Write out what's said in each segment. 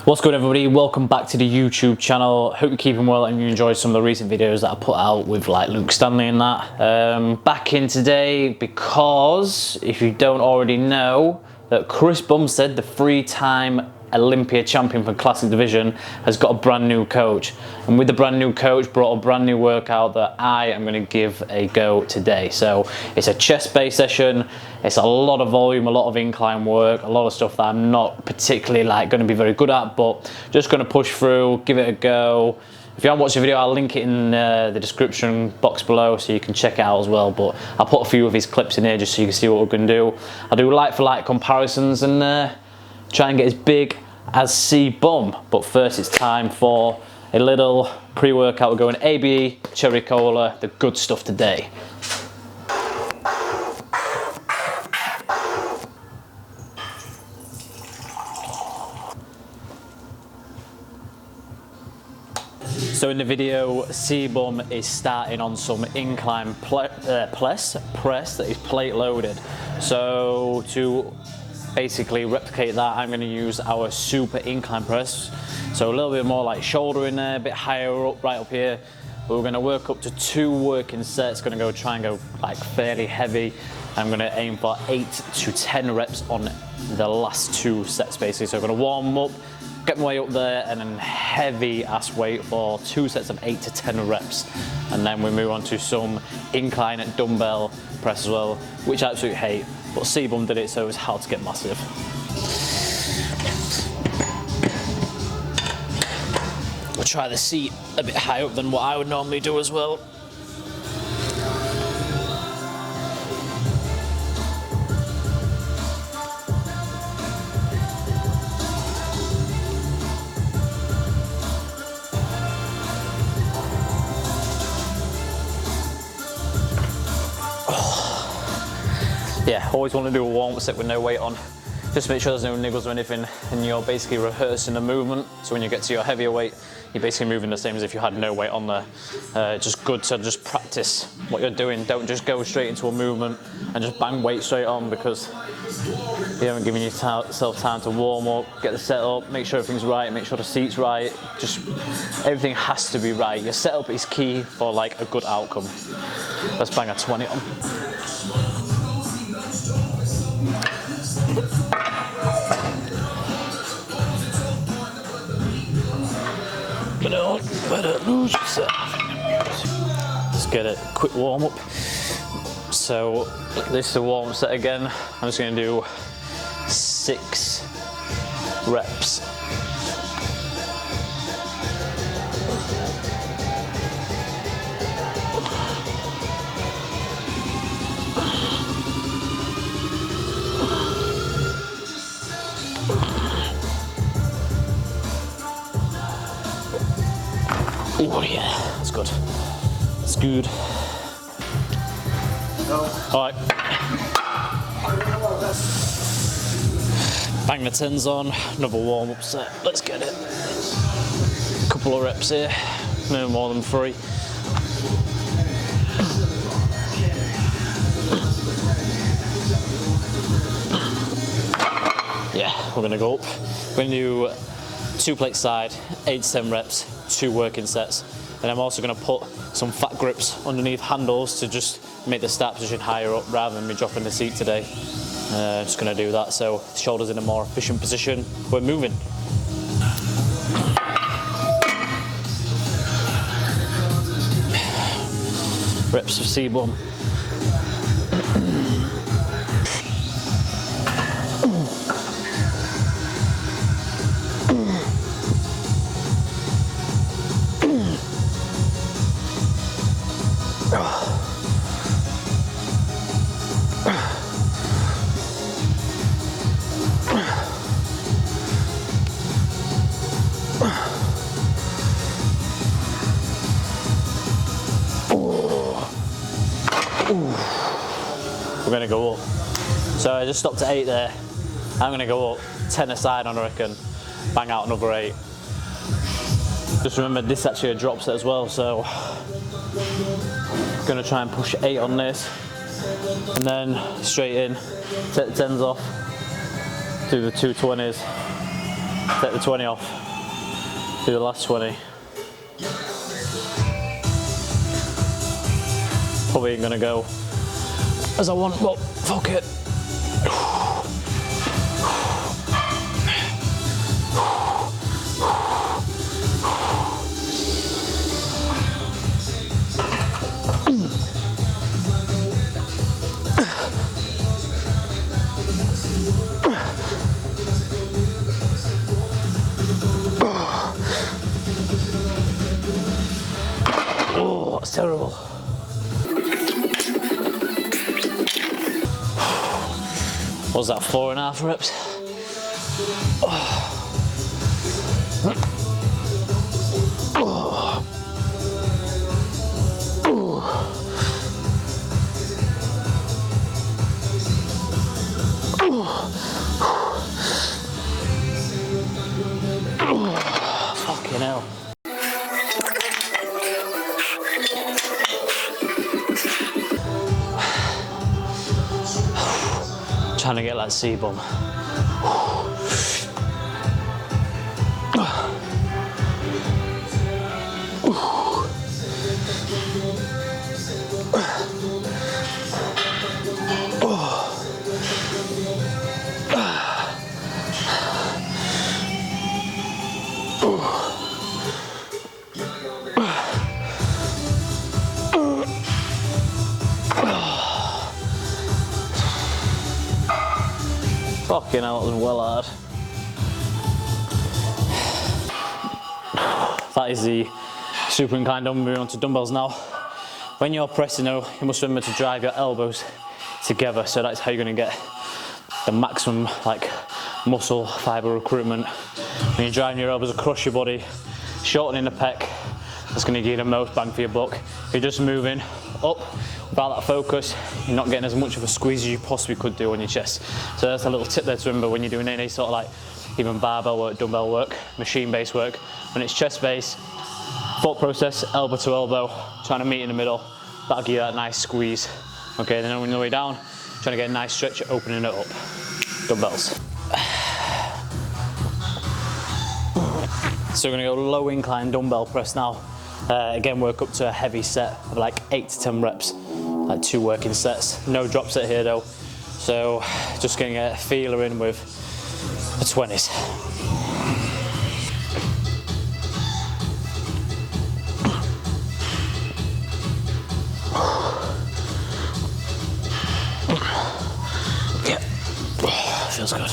What's good, everybody? Welcome back to the YouTube channel. Hope you're keeping well and you enjoyed some of the recent videos that I put out with like Luke Stanley and that. Back in today because if you don't already know that Chris Bumstead, the 3-time Olympia champion for Classic Division, has got a brand new coach, and with the brand new coach brought a brand new workout that I am going to give a go today. So it's a chest based session. It's a lot of volume, a lot of incline work, a lot of stuff that I'm not particularly like going to be very good at, but just going to push through, give it a go. If you haven't watched the video, I'll link it in the description box below so you can check it out as well, but I'll put a few of his clips in here just so you can see what we're going to do. I'll do like for like comparisons and try and get as big as C-Bum. But first it's time for a little pre-workout. We're going ABE, cherry cola, the good stuff today. So in the video, C-Bum is starting on some incline press that is plate loaded. So to basically replicate that, I'm going to use our super incline press. So a little bit more like shoulder in there, a bit higher up, right up here. But we're going to work up to 2 working sets. Going to try and go like fairly heavy. I'm going to aim for 8 to 10 reps on the last 2 sets basically. So I'm going to warm up, get my way up there, and then heavy ass weight for 2 sets of 8 to 10 reps. And then we move on to some incline dumbbell press as well, which I absolutely hate. But C-Bum did it, so it was hard to get massive. We'll try the seat a bit higher up than what I would normally do as well. Yeah, always want to do a warm-up set with no weight on. Just make sure there's no niggles or anything, and you're basically rehearsing the movement. So when you get to your heavier weight, you're basically moving the same as if you had no weight on there. Just good to just practice what you're doing. Don't just go straight into a movement and just bang weight straight on, because you haven't given yourself time to warm up, get the set up, make sure everything's right, make sure the seat's right. Just everything has to be right. Your setup is key for like a good outcome. Let's bang a 20 on. Better lose yourself. Let's get a quick warm up. So this is a warm up set again. I'm just going to do 6 reps. Oh yeah, that's good. That's good. Alright. Bang the 10s on, another warm up set. Let's get it. Couple of reps here, no more than 3. Yeah, we're gonna go up. We're gonna do 2 plate side, 8 to 10 reps, 2 working sets. And I'm also going to put some fat grips underneath handles to just make the start position higher up rather than me dropping the seat today. Just going to do that so the shoulder's in a more efficient position. We're moving. Reps of C-Bum. We're going to go up. So I just stopped at 8 there. I'm going to go up 10 aside on, I reckon. Bang out another 8. Just remember this is actually a drop set as well, so going to try and push 8 on this, and then straight in, take the 10s off, do the 220s, Take the 20 off. Do the last 20. Probably ain't gonna go as I want, but fuck it. Oh, that's terrible. What was that, 4.5 reps? Fucking hell. Trying to get that C-bomb. Fucking hell, it was well hard. That is the super incline dumbbell. Moving on to dumbbells now. When you're pressing though, you must remember to drive your elbows together, so that's how you're going to get the maximum like muscle fiber recruitment. When you're driving your elbows across your body, shortening the pec, that's going to give you the most bang for your buck. If you're just moving up without that focus, you're not getting as much of a squeeze as you possibly could do on your chest. So that's a little tip there to remember when you're doing any sort of like even barbell work, dumbbell work, machine based work. When it's chest based, thought process, elbow to elbow, trying to meet in the middle, that'll give you that nice squeeze. Okay, then on the way down, trying to get a nice stretch, opening it up. Dumbbells. So we're gonna go low incline dumbbell press now. Again, work up to a heavy set of like 8 to 10 reps, like 2 working sets. No drop set here though. So just getting a feeler in with the 20s. Yeah, feels good.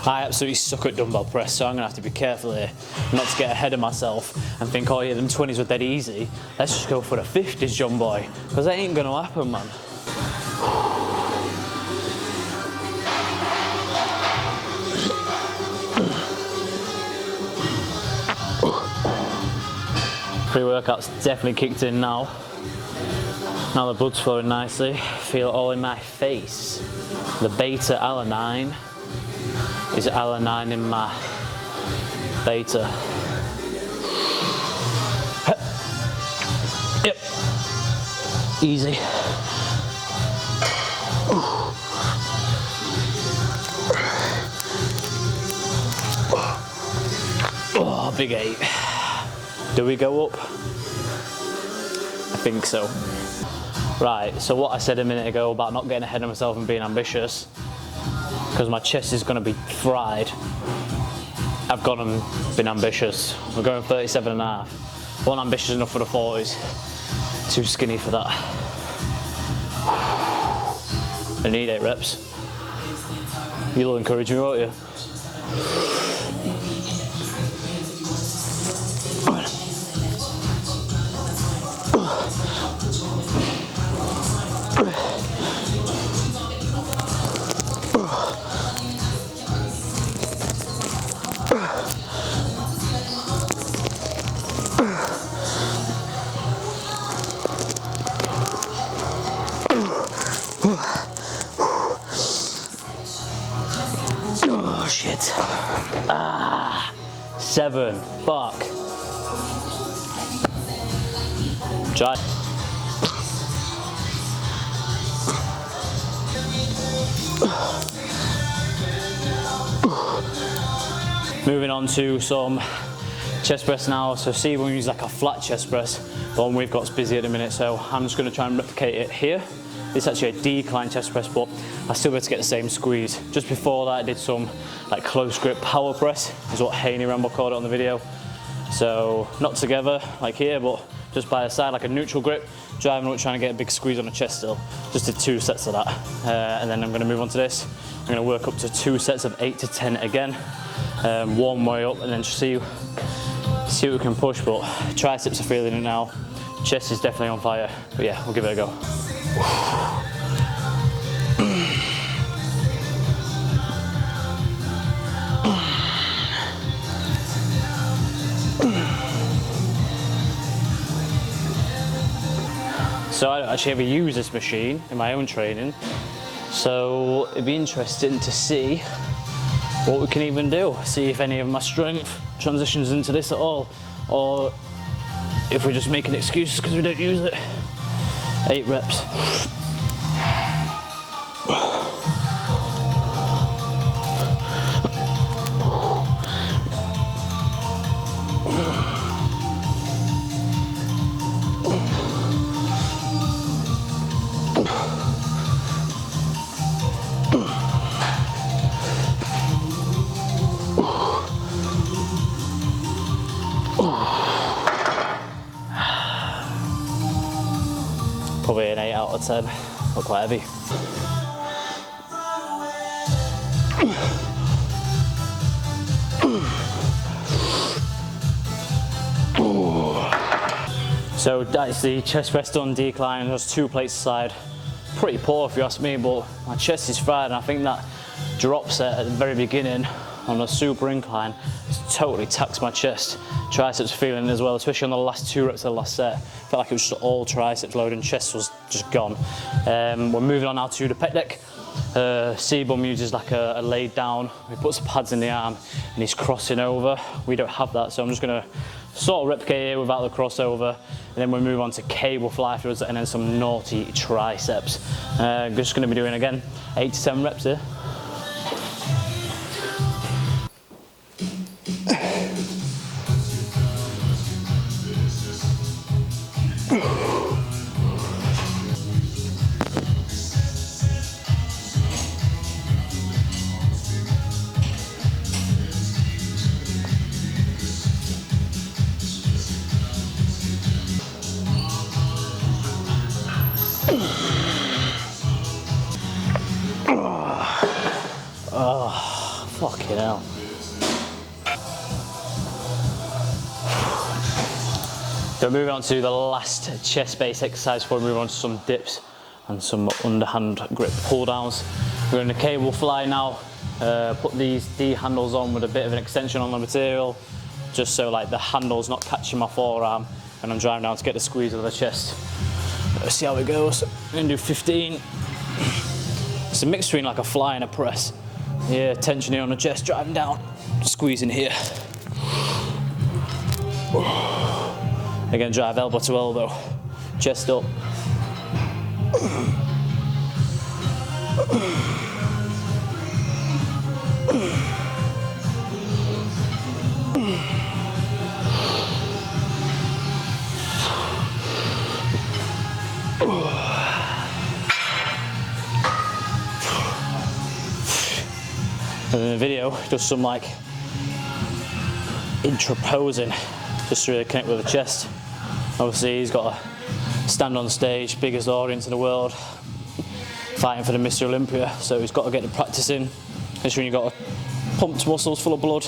I absolutely suck at dumbbell press, so I'm gonna have to be careful here not to get ahead of myself and think, oh yeah, them 20s were dead easy. Let's just go for the 50s, John boy, because that ain't gonna happen, man. Pre-workout's definitely kicked in now. Now the blood's flowing nicely. Feel it all in my face. The beta alanine is alanine in my beta. Yep. Easy. Oh, big 8. Do we go up? I think so. Right, so what I said a minute ago about not getting ahead of myself and being ambitious, because my chest is going to be fried, I've gone and been ambitious. We're going 37.5. Wasn't ambitious enough for the 40s. Too skinny for that. I need 8 reps. You'll encourage me, won't you? Oh shit. 7. Fuck. Try. Moving on to some chest press now. So see, we'll use like a flat chest press. The one we've got's busy at the minute, so I'm just going to try and replicate it here. It's actually a decline chest press, but I still be able to get the same squeeze. Just before that, I did some like close grip power press, is what Haney Rambo called it on the video. So not together like here, but just by the side, like a neutral grip, driving up, trying to get a big squeeze on the chest still. Just did 2 sets of that. And then I'm going to move on to this. I'm going to work up to 2 sets of 8 to 10 again. Warm way up, and then just see what we can push, but triceps are feeling it now. Chest is definitely on fire, but yeah, we'll give it a go. So I don't actually ever use this machine in my own training, so it'd be interesting to see what we can even do. See if any of my strength transitions into this at all, or if we're just making excuses because we don't use it. 8 reps. Probably an 8 out of 10, but quite heavy. So that's the chest press done, decline. There's 2 plates aside. Pretty poor if you ask me, but my chest is fried, and I think that drop set at the very beginning on a super incline has totally taxed my chest. Triceps feeling it as well, especially on the last 2 reps of the last set. Felt like it was just all triceps load and chest was just gone. We're moving on now to the Pec Deck. C-Bum uses like a laid down. He puts the pads in the arm and he's crossing over. We don't have that, so I'm just gonna sort of replicate here without the crossover. And then we'll move on to cable fly afterwards, and then some naughty triceps. Just gonna be doing again 8 to 10 reps here. Oh, fucking hell. So moving on to the last chest base exercise before we move on to some dips and some underhand grip pull downs. We're in the cable fly now. Put these D handles on with a bit of an extension on the material, just so like the handle's not catching my forearm, and I'm driving down to get the squeeze of the chest. Let's see how it goes. I'm gonna do 15. It's a mix between like a fly and a press. Yeah, tension here on the chest, driving down, squeezing here. Again, drive elbow to elbow, chest up. And in the video, does some like intraposing, just to really connect with the chest. Obviously, he's got to stand on stage, biggest audience in the world, fighting for the Mr. Olympia, so he's got to get the practice in. Especially when you've got pumped muscles full of blood.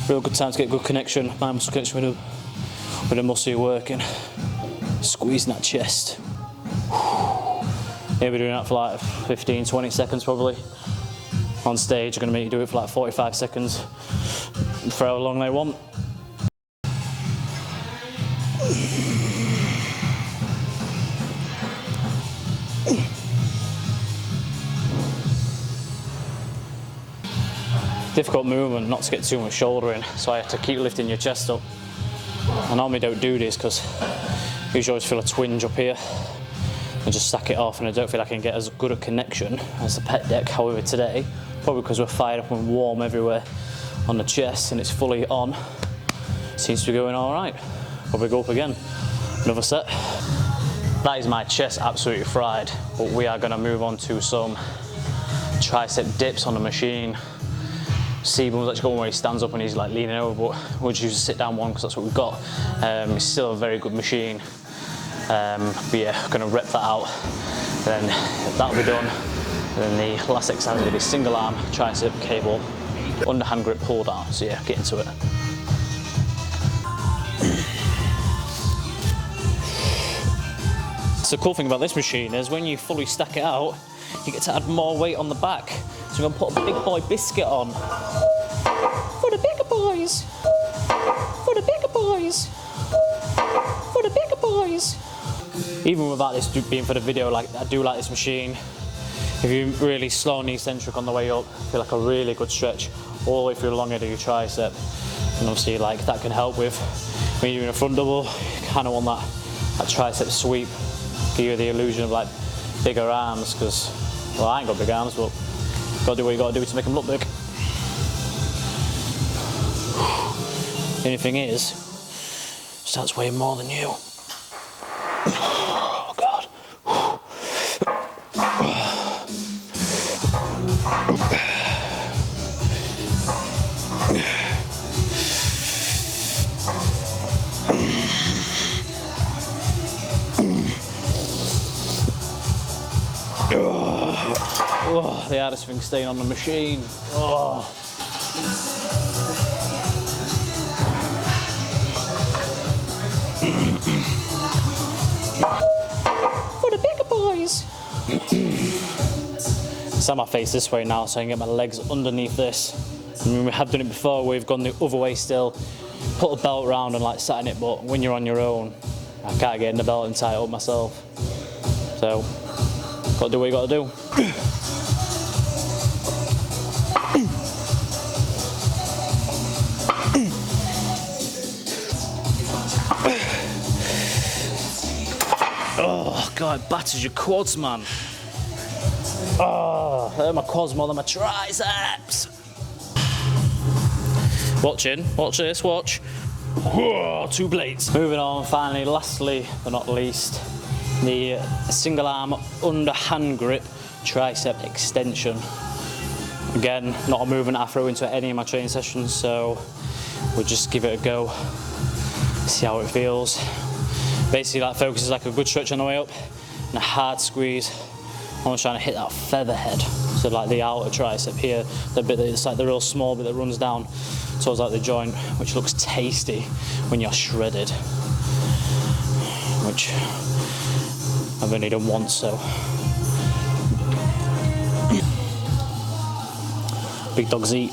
Real good time to get good connection, mind muscle connection with the muscle you're working. Squeezing that chest. He'll be doing that for like 15-20 seconds probably. On stage, I'm going to make you do it for like 45 seconds for how long they want. Difficult movement not to get too much shoulder in, so I have to keep lifting your chest up. I normally don't do this because I usually always feel a twinge up here and just sack it off, and I don't feel I can get as good a connection as the Pec Deck. However, today, probably because we're fired up and warm everywhere, on the chest and it's fully on. Seems to be going all right. Probably go up again. Another set. That is my chest absolutely fried, but we are gonna move on to some tricep dips on the machine. C-Bum's actually got one where he stands up and he's like leaning over, but we'll just use a sit down one because that's what we've got. It's still a very good machine. But yeah, gonna rep that out. Then that'll be done. And then the last exercise will be single arm tricep cable underhand grip pull down. So yeah, get into it. So the cool thing about this machine is when you fully stack it out, you get to add more weight on the back. So I'm gonna put a big boy biscuit on. For the bigger boys. For the bigger boys. For the bigger boys. Even without this being for the video, like I do like this machine. If you're really slow and eccentric on the way up, feel like a really good stretch all the way through the long end of your tricep. And obviously like that can help with when you're doing a front double, you kind of want that tricep sweep, give you the illusion of like bigger arms, because, well, I ain't got big arms, but gotta do what you gotta do to make them look big. The only thing is, starts weighing more than you. Oh God. Oh, the hardest thing staying on the machine. Oh. For the bigger boys. Set my face this way now so I can get my legs underneath this. I mean, we have done it before, we've gone the other way still, put a belt around and like sat in it, but when you're on your own, I can't get in the belt and tie it up myself. So, gotta do what you gotta do. Oh God, it batters your quads, man. Oh, I hurt my quads more than my triceps. Watching, watch this, watch. Whoa, 2 blades. Moving on, finally, lastly but not least, the single arm underhand grip tricep extension. Again, not a movement I throw into any of my training sessions, so we'll just give it a go, see how it feels. Basically, that focuses like a good stretch on the way up and a hard squeeze. I'm trying to hit that feather head, so like the outer tricep here, the bit that's like the real small bit that runs down towards like the joint, which looks tasty when you're shredded, which I've only done once, so. Big dogs eat.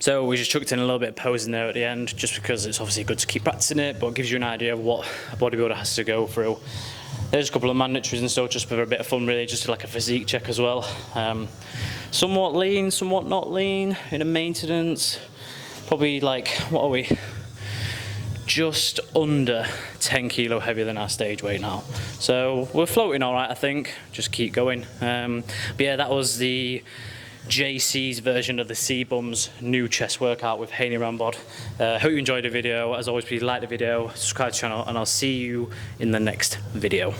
So we just chucked in a little bit of posing there at the end, just because it's obviously good to keep practicing it, but it gives you an idea of what a bodybuilder has to go through. There's a couple of mandatories and stuff, just for a bit of fun really, just like a physique check as well. Somewhat lean, somewhat not lean, in a maintenance, probably like, what are we? Just under 10 kilo heavier than our stage weight now. So we're floating all right, I think, just keep going. But yeah, that was the JC's version of the C-Bum's new chest workout with Haney Rambod. Hope you enjoyed the video. As always, please like the video, subscribe to the channel, and I'll see you in the next video.